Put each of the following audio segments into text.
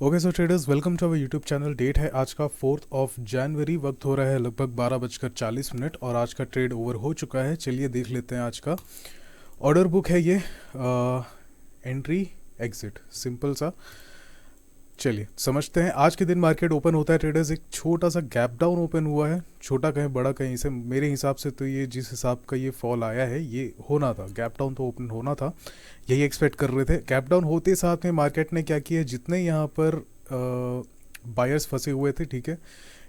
Okay so traders, welcome to our YouTube channel. Date है आज का 4 जनवरी। वक्त हो रहा है लगभग 12:40 और आज का ट्रेड ओवर हो चुका है। चलिए देख लेते हैं आज का ऑर्डर बुक है ये। एंट्री एग्जिट सिंपल सा। चलिए समझते हैं। आज के दिन मार्केट ओपन होता है ट्रेडर्स, एक छोटा सा गैप डाउन ओपन हुआ है, छोटा कहीं बड़ा कहीं से। मेरे हिसाब से तो ये जिस हिसाब का ये फॉल आया है ये होना था, गैप डाउन तो ओपन होना था, यही एक्सपेक्ट कर रहे थे। गैप डाउन होते साथ में मार्केट ने क्या किया, जितने यहाँ पर बायर्स फंसे हुए थे, ठीक है,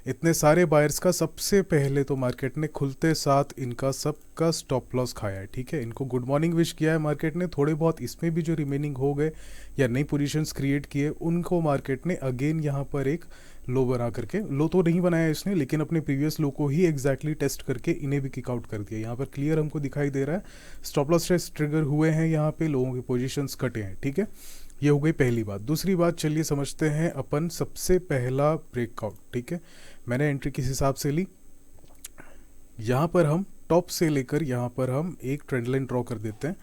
इतने सारे बायर्स का सबसे पहले तो मार्केट ने खुलते साथ इनका सबका स्टॉप लॉस खाया है, ठीक है। इनको गुड मॉर्निंग विश किया है मार्केट ने। थोड़े बहुत इसमें भी जो रिमेनिंग हो गए या नई पोजीशंस क्रिएट किए, उनको मार्केट ने अगेन यहाँ पर एक लो बना करके, लो तो नहीं बनाया इसने, लेकिन अपने प्रीवियस लो को ही एग्जैक्टली टेस्ट करके इन्हें भी किक आउट कर दिया। यहाँ पर क्लियर हमको दिखाई दे रहा है स्टॉप लॉस टेस्ट ट्रिगर हुए हैं, यहाँ पे लोगों की पोजीशंस कटे हैं, ठीक है। ये हो गई पहली बात। दूसरी बात, चलिए समझते हैं अपन सबसे पहला ब्रेकआउट, ठीक है। मैंने एंट्री किस हिसाब से ली, यहाँ पर हम टॉप से लेकर यहाँ पर हम एक ट्रेंड लाइन ड्रॉ कर देते हैं,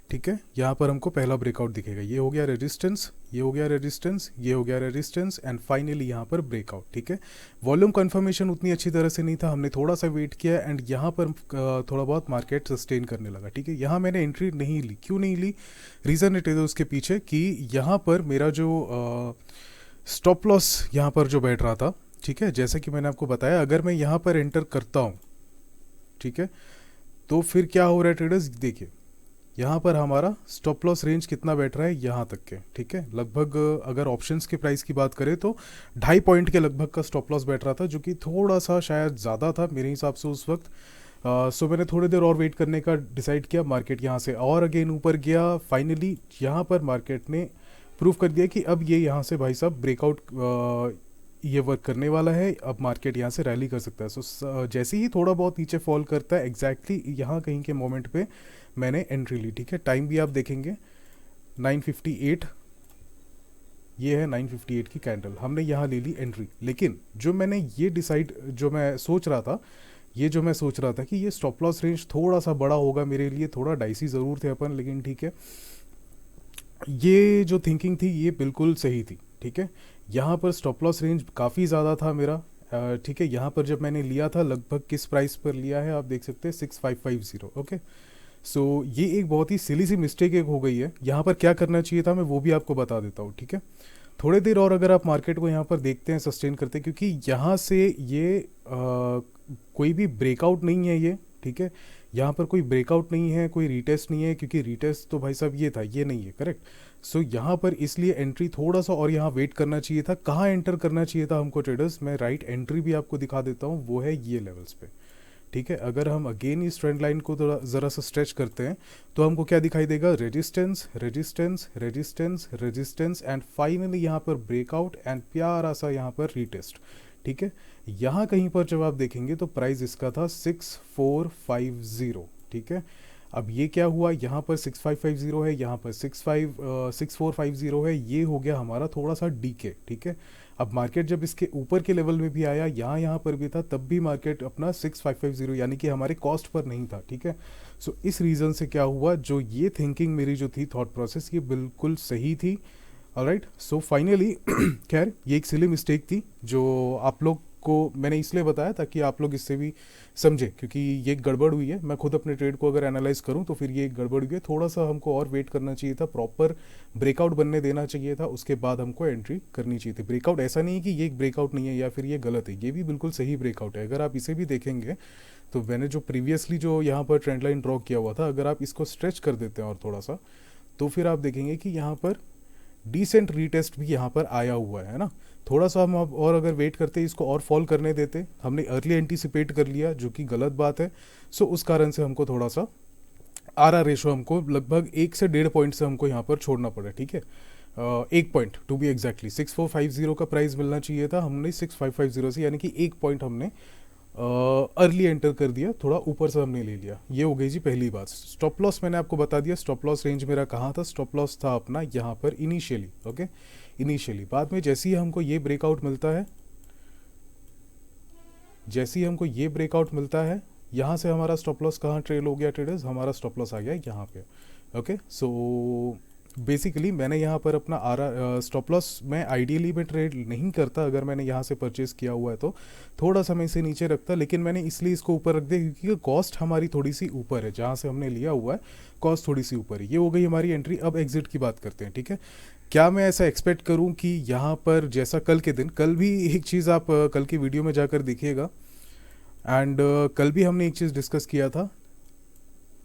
ठीक है। यहाँ पर हमको पहला ब्रेकआउट दिखेगा, ये हो गया रेजिस्टेंस, ये हो गया रेजिस्टेंस, ये हो गया रेजिस्टेंस एंड फाइनली यहाँ पर ब्रेकआउट, ठीक है। वॉल्यूम कंफर्मेशन उतनी अच्छी तरह से नहीं था, हमने थोड़ा सा वेट किया एंड यहाँ पर थोड़ा बहुत मार्केट सस्टेन करने लगा, ठीक है। यहाँ मैंने एंट्री नहीं ली, क्यों नहीं ली, रीज़न इट इज उसके पीछे कि यहाँ पर मेरा जो स्टॉप लॉस यहाँ पर जो बैठ रहा था, ठीक है, जैसे कि मैंने आपको बताया, अगर मैं यहाँ पर एंटर करता हूँ, ठीक है, तो फिर क्या हो रहा है ट्रेडर्स, देखिए यहाँ पर हमारा स्टॉप लॉस रेंज कितना बैठ रहा है, यहाँ तक के, ठीक है। लगभग अगर ऑप्शंस के प्राइस की बात करें तो 2.5 पॉइंट के लगभग का स्टॉप लॉस बैठ रहा था, जो कि थोड़ा सा शायद ज़्यादा था मेरे हिसाब से उस वक्त। सो मैंने थोड़ी देर और वेट करने का डिसाइड किया। मार्केट यहाँ से और अगेन ऊपर गया, फाइनली यहाँ पर मार्केट ने प्रूव कर दिया कि अब ये यहाँ से भाई साहब ब्रेकआउट ये वर्क करने वाला है, अब मार्केट यहाँ से रैली कर सकता है। सो जैसे ही थोड़ा बहुत नीचे फॉल करता है, एग्जैक्टली यहाँ कहीं के मोमेंट पे मैंने एंट्री ली, ठीक है। टाइम भी आप देखेंगे 9:58, ये है 9:58 की कैंडल, हमने यहाँ ले ली एंट्री। लेकिन जो मैंने ये डिसाइड, जो मैं सोच रहा था, ये जो मैं सोच रहा था कि ये स्टॉप लॉस रेंज थोड़ा सा बड़ा होगा मेरे लिए, थोड़ा डाइसी ज़रूर थे अपन, लेकिन ठीक है, ये जो थिंकिंग थी ये बिल्कुल सही थी, ठीक है। यहाँ पर स्टॉप लॉस रेंज काफ़ी ज़्यादा था मेरा, ठीक है। यहाँ पर जब मैंने लिया था, लगभग किस प्राइस पर लिया है आप देख सकते हैं, 6550, ओके। सो ये एक बहुत ही सिली सी मिस्टेक एक हो गई है। यहाँ पर क्या करना चाहिए था मैं वो भी आपको बता देता हूँ, ठीक है। थोड़े देर और अगर आप मार्केट को यहाँ पर देखते हैं, सस्टेन करते हैं, क्योंकि यहाँ से ये कोई भी ब्रेकआउट नहीं है ये, ठीक है। यहाँ पर कोई ब्रेकआउट नहीं है, कोई रीटेस्ट नहीं है, क्योंकि रीटेस्ट तो भाई साहब ये था, ये नहीं है, करेक्ट। सो यहाँ पर इसलिए एंट्री थोड़ा सा और यहाँ वेट करना चाहिए था। कहाँ एंटर करना चाहिए था हमको ट्रेडर्स, मैं राइट एंट्री भी आपको दिखा देता हूँ, वो है ये लेवल्स पे, ठीक है। अगर हम अगेन इस ट्रेंड लाइन को थोड़ा ज़रा सा स्ट्रेच करते हैं तो हमको क्या दिखाई देगा, resistance resistance resistance resistance and finally यहाँ पर ब्रेकआउट एंड प्यारा सा यहाँ पर रीटेस्ट, ठीक है। यहाँ कहीं पर जब आप देखेंगे तो प्राइस इसका था 6450, ठीक है। अब ये क्या हुआ, यहाँ पर 6550 है, यहाँ पर 6450 है, ये हो गया हमारा थोड़ा सा डीके, ठीक है। अब मार्केट जब इसके ऊपर के लेवल में भी आया, यहाँ पर भी था, तब भी मार्केट अपना 6550 यानी कि हमारे कॉस्ट पर नहीं था, ठीक है। सो इस रीज़न से क्या हुआ, जो ये थिंकिंग मेरी जो थी, थॉट प्रोसेस, ये बिल्कुल सही थी। ऑलराइट, सो फाइनली खैर ये एक सिली मिस्टेक थी जो आप लोग को मैंने इसलिए बताया ताकि आप लोग इससे भी समझे, क्योंकि ये गड़बड़ हुई है। मैं खुद अपने ट्रेड को अगर एनालाइज करूं तो फिर ये एक गड़बड़ हुई है, थोड़ा सा हमको और वेट करना चाहिए था, प्रॉपर ब्रेकआउट बनने देना चाहिए था, उसके बाद हमको एंट्री करनी चाहिए थी। ब्रेकआउट ऐसा नहीं है कि ये एक ब्रेकआउट नहीं है या फिर ये गलत है, ये भी बिल्कुल सही ब्रेकआउट है। अगर आप इसे भी देखेंगे तो मैंने जो प्रीवियसली जो यहाँ पर ट्रेंड लाइन ड्रॉ किया हुआ था, अगर आप इसको स्ट्रेच कर देते हैं और थोड़ा सा, तो फिर आप देखेंगे कि यहाँ पर डिसेंट रीटेस्ट भी यहाँ पर आया हुआ है ना। थोड़ा सा हम अब और अगर वेट करते, इसको और फॉल करने देते, हमने अर्ली एंटीसिपेट कर लिया, जो कि गलत बात है। सो उस कारण से हमको थोड़ा सा आर रेशो हमको लगभग 1 से 1.5 पॉइंट से हमको यहाँ पर छोड़ना पड़ा, ठीक है। 1 पॉइंट टू बी एग्जैक्टली 6450 का प्राइस मिलना चाहिए था, हमने 6550 से, यानी कि 1 पॉइंट हमने अर्ली एंटर कर दिया, थोड़ा ऊपर से हमने ले लिया। ये हो गई जी पहली बात। स्टॉप लॉस मैंने आपको बता दिया, स्टॉप लॉस रेंज मेरा कहाँ था, स्टॉप लॉस था अपना यहाँ पर इनिशियली, ओके, इनिशियली। बाद में जैसे ही हमको ये ब्रेकआउट मिलता है, जैसे ही हमको ये ब्रेकआउट मिलता है, यहाँ से हमारा स्टॉप लॉस कहाँ ट्रेल हो गया ट्रेडर्स, हमारा स्टॉप लॉस आ गया यहाँ पे, ओके। सो बेसिकली मैंने यहाँ पर अपना स्टॉप लॉस मैं आइडियली मैं ट्रेड नहीं करता, अगर मैंने यहाँ से परचेस किया हुआ है तो थोड़ा सा मैं इसे नीचे रखता, लेकिन मैंने इसलिए इसको ऊपर रख दिया क्योंकि कॉस्ट हमारी थोड़ी सी ऊपर है, जहाँ से हमने लिया हुआ है कॉस्ट थोड़ी सी ऊपर है। ये हो गई हमारी एंट्री। अब एग्जिट की बात करते हैं, ठीक है। क्या मैं ऐसा एक्सपेक्ट करूं कि यहाँ पर जैसा कल के दिन, कल भी एक चीज़ आप कल की वीडियो में जाकर देखिएगा, एंड कल भी हमने एक चीज़ डिस्कस किया था।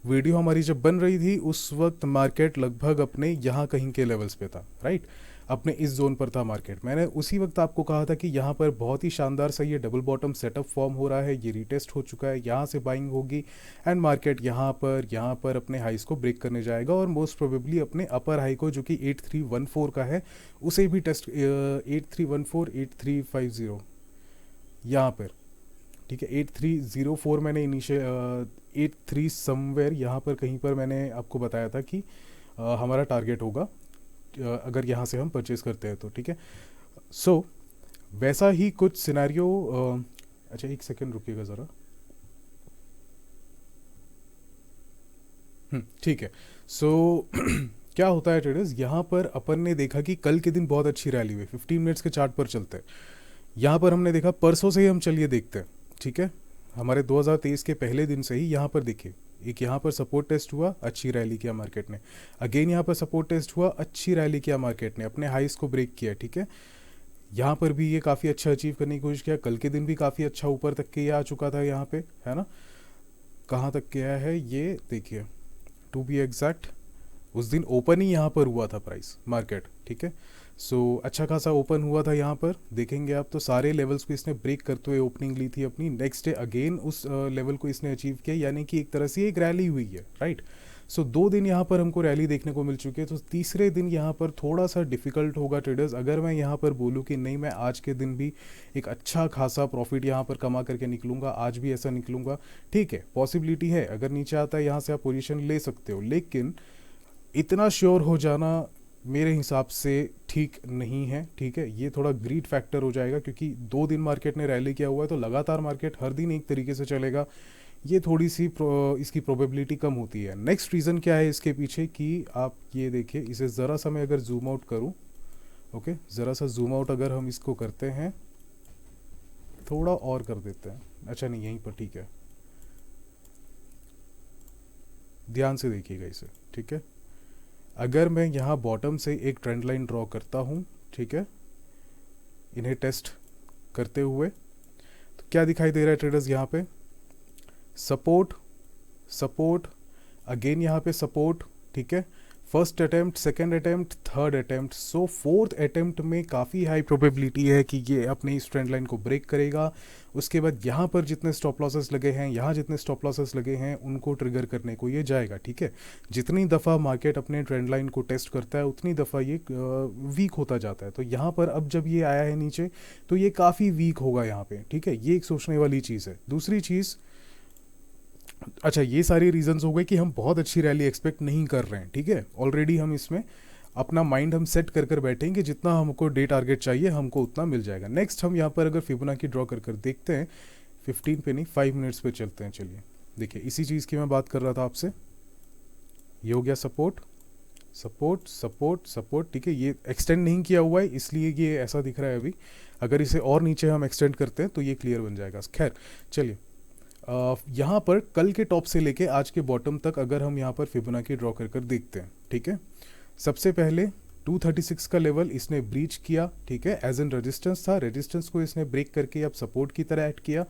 वीडियो हमारी जब बन रही थी उस वक्त मार्केट लगभग अपने यहाँ कहीं के लेवल्स पे था, राइट, अपने इस जोन पर था मार्केट। मैंने उसी वक्त आपको कहा था कि यहाँ पर बहुत ही शानदार सा ये डबल बॉटम सेटअप फॉर्म हो रहा है, ये रीटेस्ट हो चुका है, यहाँ से बाइंग होगी एंड मार्केट यहाँ पर अपने हाइस को ब्रेक करने जाएगा और मोस्ट प्रोबेबली अपने अपर हाई को जो कि 8314 का है उसे भी टेस्ट 8314 8350 यहाँ पर, ठीक है। 8304 मैंने इनिशियल 83 समवेयर यहाँ पर कहीं पर मैंने आपको बताया था कि हमारा टारगेट होगा अगर यहाँ से हम परचेज करते हैं तो, ठीक है। सो वैसा ही कुछ सिनेरियो। अच्छा एक सेकंड रुकिएगा ज़रा। ठीक है। सो क्या होता है ट्रेडर्स, यहाँ पर अपन ने देखा कि कल के दिन बहुत अच्छी रैली हुई। 15 मिनट्स के चार्ट पर चलते हैं, यहाँ पर हमने देखा परसों से ही हम चलिए देखते हैं, ठीक है। हमारे 2023 के पहले दिन से ही यहाँ पर देखिए एक यहाँ पर सपोर्ट टेस्ट हुआ, अच्छी रैली किया मार्केट ने। अगेन यहाँ पर सपोर्ट टेस्ट हुआ, अच्छी रैली किया मार्केट ने, अपने हाइस को ब्रेक किया, ठीक है। यहाँ पर भी ये काफ़ी अच्छा अचीव करने की कोशिश किया। कल के दिन भी काफ़ी अच्छा ऊपर तक के ये आ चुका था यहाँ पे, है ना। कहाँ तक गया है ये देखिए, टू बी एग्जैक्ट उस दिन ओपन ही यहाँ पर हुआ था प्राइस मार्केट, ठीक है। सो अच्छा खासा ओपन हुआ था यहाँ पर, देखेंगे आप तो सारे लेवल्स को इसने ब्रेक करते हुए ओपनिंग ली थी अपनी। नेक्स्ट डे अगेन उस लेवल को इसने अचीव किया, यानी कि एक तरह से एक रैली हुई है, राइट। सो 2 दिन यहाँ पर हमको रैली देखने को मिल चुकी है। तो तीसरे दिन यहाँ पर थोड़ा सा डिफिकल्ट होगा ट्रेडर्स। अगर मैं यहाँ पर बोलूँ कि नहीं मैं आज के दिन भी एक अच्छा खासा प्रॉफिट यहाँ पर कमा करके निकलूंगा, आज भी ऐसा निकलूंगा, ठीक है, पॉसिबिलिटी है। अगर नीचे आता है यहाँ से आप पोजिशन ले सकते हो, लेकिन इतना श्योर हो जाना मेरे हिसाब से ठीक नहीं है, ठीक है। ये थोड़ा ग्रीड फैक्टर हो जाएगा क्योंकि 2 दिन मार्केट ने रैली किया हुआ है, तो लगातार मार्केट हर दिन एक तरीके से चलेगा, ये थोड़ी सी इसकी प्रोबेबिलिटी कम होती है। नेक्स्ट रीज़न क्या है इसके पीछे कि आप ये देखिए, इसे ज़रा सा मैं अगर जूम आउट करूँ, ओके, ज़रा सा जूम आउट अगर हम इसको करते हैं, थोड़ा और कर देते हैं, अच्छा नहीं यहीं पर, ठीक है, ध्यान से देखिएगा इसे, ठीक है। अगर मैं यहाँ बॉटम से एक ट्रेंड लाइन ड्रॉ करता हूँ, ठीक है, इन्हें टेस्ट करते हुए, तो क्या दिखाई दे रहा है ट्रेडर्स, यहाँ पे सपोर्ट, सपोर्ट, अगेन यहाँ पे सपोर्ट, ठीक है। First attempt, second attempt, third attempt, so fourth attempt में काफ़ी हाई प्रोबेबिलिटी है कि ये अपने इस ट्रेंड लाइन को ब्रेक करेगा। उसके बाद यहाँ पर जितने स्टॉप लॉसेस लगे हैं, यहाँ जितने स्टॉप लॉसेस लगे हैं, उनको ट्रिगर करने को ये जाएगा, ठीक है। जितनी दफ़ा मार्केट अपने ट्रेंड लाइन को टेस्ट करता है उतनी दफ़ा ये वीक होता जाता है। तो यहाँ पर अब जब ये आया है नीचे तो ये काफ़ी वीक होगा यहाँ पे, ठीक है। ये एक सोचने वाली चीज़ है। दूसरी चीज़, अच्छा ये सारी रीजंस हो गए कि हम बहुत अच्छी रैली एक्सपेक्ट नहीं कर रहे हैं, ठीक है। ऑलरेडी हम इसमें अपना माइंड हम सेट कर कर बैठेंगे, जितना हमको डे टारगेट चाहिए हमको उतना मिल जाएगा। नेक्स्ट हम यहाँ पर अगर फिबोनाची ड्रॉ कर कर देखते हैं, 15 पे नहीं 5 मिनट्स पे चलते हैं। चलिए देखिए, इसी चीज़ की मैं बात कर रहा था आपसे। ये हो गया सपोर्ट, सपोर्ट, सपोर्ट, सपोर्ट, ठीक है। ये एक्सटेंड नहीं किया हुआ है इसलिए ये ऐसा दिख रहा है अभी। अगर इसे और नीचे हम एक्सटेंड करते हैं तो ये क्लियर बन जाएगा। खैर चलिए, यहाँ पर कल के टॉप से लेके आज के बॉटम तक अगर हम यहाँ पर फिबोनाची ड्रॉ कर कर देखते हैं, ठीक है। सबसे पहले 236 का लेवल इसने ब्रीच किया, ठीक है, एज एन रेजिस्टेंस था। रेजिस्टेंस को इसने ब्रेक करके अब सपोर्ट की तरह ऐड किया।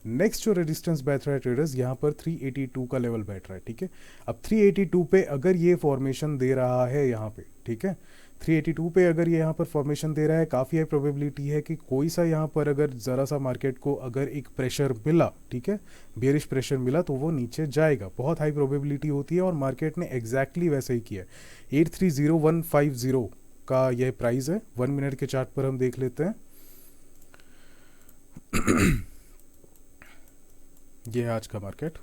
नेक्स्ट जो रेजिस्टेंस बैठ रहा है ट्रेडर्स, यहाँ पर 382 का लेवल बैठ रहा है, ठीक है। अब 382 पे अगर ये फॉर्मेशन दे रहा है यहाँ पे, ठीक है, 382 पे अगर ये यहाँ पर फॉर्मेशन दे रहा है, काफ़ी हाई प्रोबेबिलिटी है कि कोई सा यहाँ पर अगर ज़रा सा मार्केट को अगर एक प्रेशर मिला, ठीक है, बेरिश प्रेशर मिला, तो वो नीचे जाएगा, बहुत हाई प्रोबेबिलिटी होती है। और मार्केट ने एग्जैक्टली वैसे ही किया। 830150 का यह प्राइस है। 1 मिनट के चार्ट पर हम देख लेते हैं। ये है आज का मार्केट,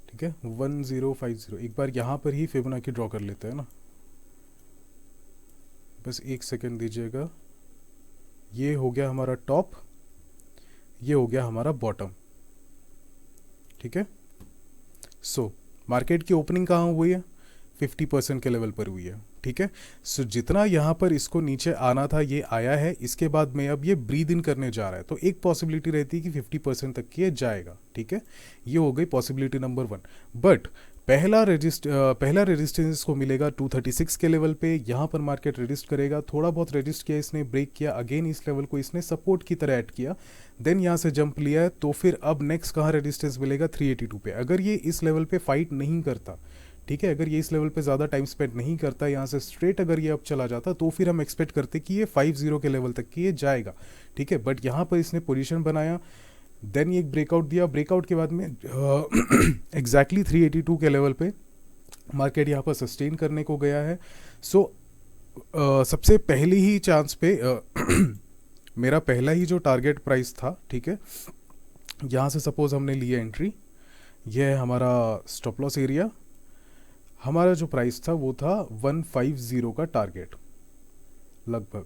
ठीक है, 1050। एक बार यहाँ पर ही फिबोनाची ड्रॉ कर लेते हैं ना, बस एक सेकेंड दीजिएगा। ये हो गया हमारा टॉप, ये हो गया हमारा बॉटम, ठीक है। सो मार्केट की ओपनिंग कहाँ हुई है? 50% के लेवल पर हुई है, ठीक है। सो जितना यहाँ पर इसको नीचे आना था ये आया है, इसके बाद में अब ये ब्रीद इन करने जा रहा है, तो एक पॉसिबिलिटी रहती है कि 50% तक ये जाएगा, ठीक है। ये हो गई पॉसिबिलिटी नंबर 1। बट पहला रेजिस्टेंस को मिलेगा 236 के लेवल पे, यहाँ पर मार्केट रेजिस्ट करेगा, थोड़ा बहुत रेजिस्ट किया इसने, ब्रेक किया, अगेन इस लेवल को इसने सपोर्ट की तरह ऐड किया, देन यहाँ से जंप लिया है, तो फिर अब नेक्स्ट कहाँ रेजिस्टेंस मिलेगा 382 पे। अगर ये इस लेवल पे फाइट नहीं करता, ठीक है, अगर ये इस लेवल पे ज़्यादा टाइम स्पेंड नहीं करता, यहाँ से स्ट्रेट अगर ये अब चला जाता, तो फिर हम एक्सपेक्ट करते कि ये 50 के लेवल तक की ये जाएगा, ठीक है। बट यहाँ पर इसने पोजीशन बनाया, देन ये एक ब्रेकआउट दिया, ब्रेकआउट के बाद में एग्जैक्टली 382 के लेवल पे मार्केट यहाँ पर सस्टेन करने को गया है। सो सबसे पहली ही चांस पे मेरा पहला ही जो टारगेट प्राइस था, ठीक है, यहाँ से सपोज हमने लिया एंट्री, यह है हमारा स्टॉप लॉस एरिया, हमारा जो प्राइस था वो था 150 का टारगेट लगभग,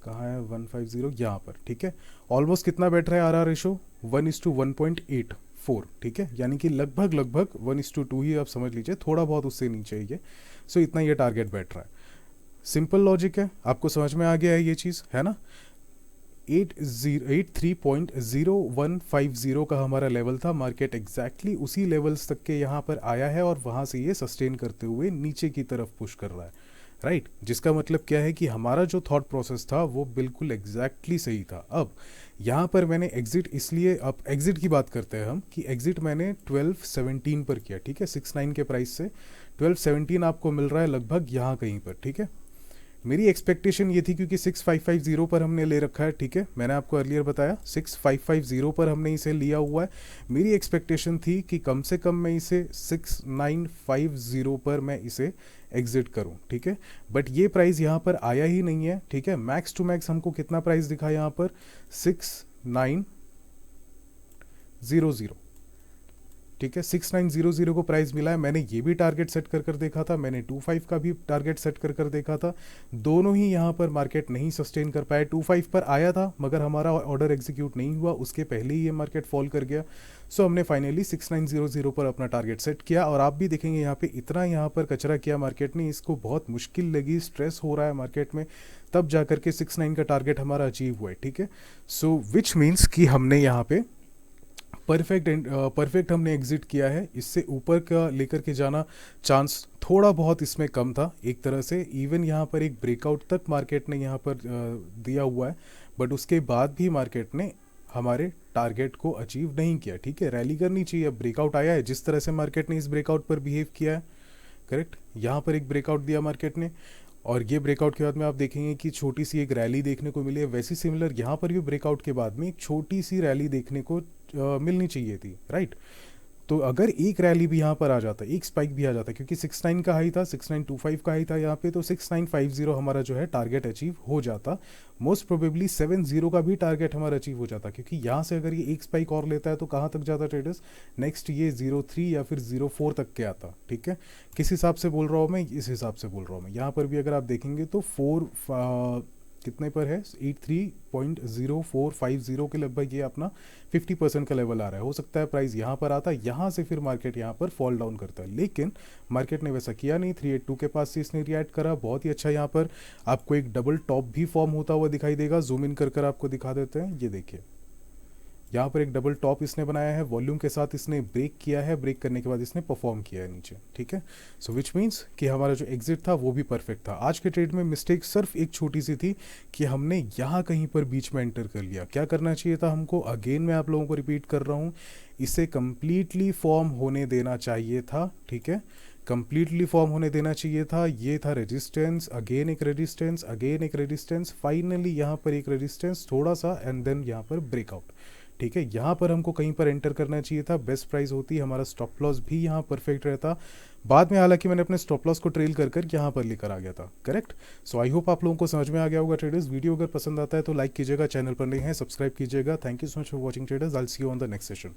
कहाँ है 150, यहाँ पर, ठीक है। ऑलमोस्ट कितना बैठ रहा है आर रेशो 1:1.84, ठीक है, यानी कि लगभग 1:2 ही आप समझ लीजिए, थोड़ा बहुत उससे नीचे ही है। सो इतना ये टारगेट बैठ रहा है। सिंपल लॉजिक है, आपको समझ में आ गया है ये चीज़, है ना। 83.0150 का हमारा लेवल था, मार्केट एग्जैक्टली उसी लेवल्स तक के यहाँ पर आया है और वहाँ से ये सस्टेन करते हुए नीचे की तरफ पुश कर रहा है, राइट। जिसका मतलब क्या है कि हमारा जो थॉट प्रोसेस था वो बिल्कुल एग्जैक्टली सही था। अब यहाँ पर मैंने एग्जिट इसलिए, अब एग्जिट की बात करते हैं हम, कि एग्जिट मैंने 1217 पर किया, ठीक है, 69 के प्राइस से 1217 आपको मिल रहा है लगभग यहाँ कहीं पर, ठीक है। मेरी एक्सपेक्टेशन ये थी, क्योंकि 6550 पर हमने ले रखा है, ठीक है, मैंने आपको अर्लियर बताया 6550 पर हमने इसे लिया हुआ है। मेरी एक्सपेक्टेशन थी कि कम से कम मैं इसे 6950 पर मैं इसे एग्जिट करूं, ठीक है। बट ये प्राइस यहाँ पर आया ही नहीं है, ठीक है। मैक्स टू मैक्स हमको कितना प्राइस दिखा यहाँ पर 6900, ठीक है, 6900 को प्राइस मिला है। मैंने ये भी टारगेट सेट कर देखा था, मैंने 25 का भी टारगेट सेट कर देखा था, दोनों ही यहाँ पर मार्केट नहीं सस्टेन कर पाया। 25 पर आया था मगर हमारा ऑर्डर एग्जीक्यूट नहीं हुआ, उसके पहले ही ये मार्केट फॉल कर गया। सो हमने फाइनली 6900 पर अपना टारगेट सेट किया, और आप भी देखेंगे यहाँ पे इतना यहाँ पर कचरा किया मार्केट ने, इसको बहुत मुश्किल लगी, स्ट्रेस हो रहा है मार्केट में, तब जा करके 69 का टारगेट हमारा अचीव हुआ है, ठीक है। सो विच मीन्स कि हमने यहाँ पे परफेक्ट हमने एग्जिट किया है। इससे ऊपर का लेकर के जाना चांस थोड़ा बहुत इसमें कम था एक तरह से। इवन यहाँ पर एक ब्रेकआउट तक मार्केट ने यहाँ पर दिया हुआ है, बट उसके बाद भी मार्केट ने हमारे टारगेट को अचीव नहीं किया, ठीक है। रैली करनी चाहिए, अब ब्रेकआउट आया है, जिस तरह से मार्केट ने इस ब्रेकआउट पर बिहेव किया है, करेक्ट, यहाँ पर एक ब्रेकआउट दिया मार्केट ने, और ये ब्रेकआउट के बाद में आप देखेंगे कि छोटी सी एक रैली देखने को मिली है। वैसी सिमिलर यहाँ पर भी ब्रेकआउट के बाद में एक छोटी सी रैली देखने को मिलनी चाहिए थी, राइट। तो अगर एक रैली भी यहाँ पर आ जाता, एक स्पाइक भी आ जाता, क्योंकि 69 का हाई था, 6925 का हाई था यहाँ पे, तो 6950 हमारा जो है टारगेट अचीव हो जाता। मोस्ट प्रोबेबली 70 का भी टारगेट हमारा अचीव हो जाता, क्योंकि यहाँ से अगर ये एक स्पाइक और लेता है तो कहाँ तक जाता ट्रेडर्स, नेक्स्ट ये 03 या फिर 04 तक के आता, ठीक है। किस हिसाब से बोल रहा हूँ मैं, इस हिसाब से बोल रहा हूँ मैं। यहाँ पर भी अगर आप देखेंगे तो कितने पर है, 83.0450 के लगभग ये अपना 50% का लेवल आ रहा है। हो सकता है प्राइस यहाँ पर आता, यहाँ से फिर मार्केट यहाँ पर फॉल डाउन करता है, लेकिन मार्केट ने वैसा किया नहीं। 382 के पास से इसने रिएक्ट करा, बहुत ही अच्छा। यहाँ पर आपको एक डबल टॉप भी फॉर्म होता हुआ दिखाई देगा, जूम इन कर आपको दिखा देते हैं। ये देखिए, यहाँ पर एक डबल टॉप इसने बनाया है, वॉल्यूम के साथ इसने ब्रेक किया है, ब्रेक करने के बाद इसने परफॉर्म किया है नीचे, ठीक है। सो विच मीन्स कि हमारा जो एग्जिट था वो भी परफेक्ट था। आज के ट्रेड में मिस्टेक सिर्फ एक छोटी सी थी कि हमने यहाँ कहीं पर बीच में एंटर कर लिया। क्या करना चाहिए था हमको, अगेन मैं आप लोगों को रिपीट कर रहा हूँ, इसे कंप्लीटली फॉर्म होने देना चाहिए था, ठीक है, कंप्लीटली फॉर्म होने देना चाहिए था। ये था रेजिस्टेंस, अगेन एक रेजिस्टेंस, अगेन एक रेजिस्टेंस, फाइनली यहाँ पर एक रेजिस्टेंस थोड़ा सा, एंड देन यहाँ पर ब्रेकआउट, ठीक है। यहाँ पर हमको कहीं पर एंटर करना चाहिए था, बेस्ट प्राइस होती, हमारा स्टॉप लॉस भी यहाँ परफेक्ट रहता। बाद में हालांकि मैंने अपने स्टॉप लॉस को ट्रेल कर यहाँ पर लेकर आ गया था, करेक्ट। सो आई होप आप लोगों को समझ में आ गया होगा ट्रेडर्स। वीडियो अगर पसंद आता है तो लाइक कीजिएगा, चैनल पर नए हैं सब्सक्राइब कीजिएगा। Thank you so much for watching traders, I will see you on the next session.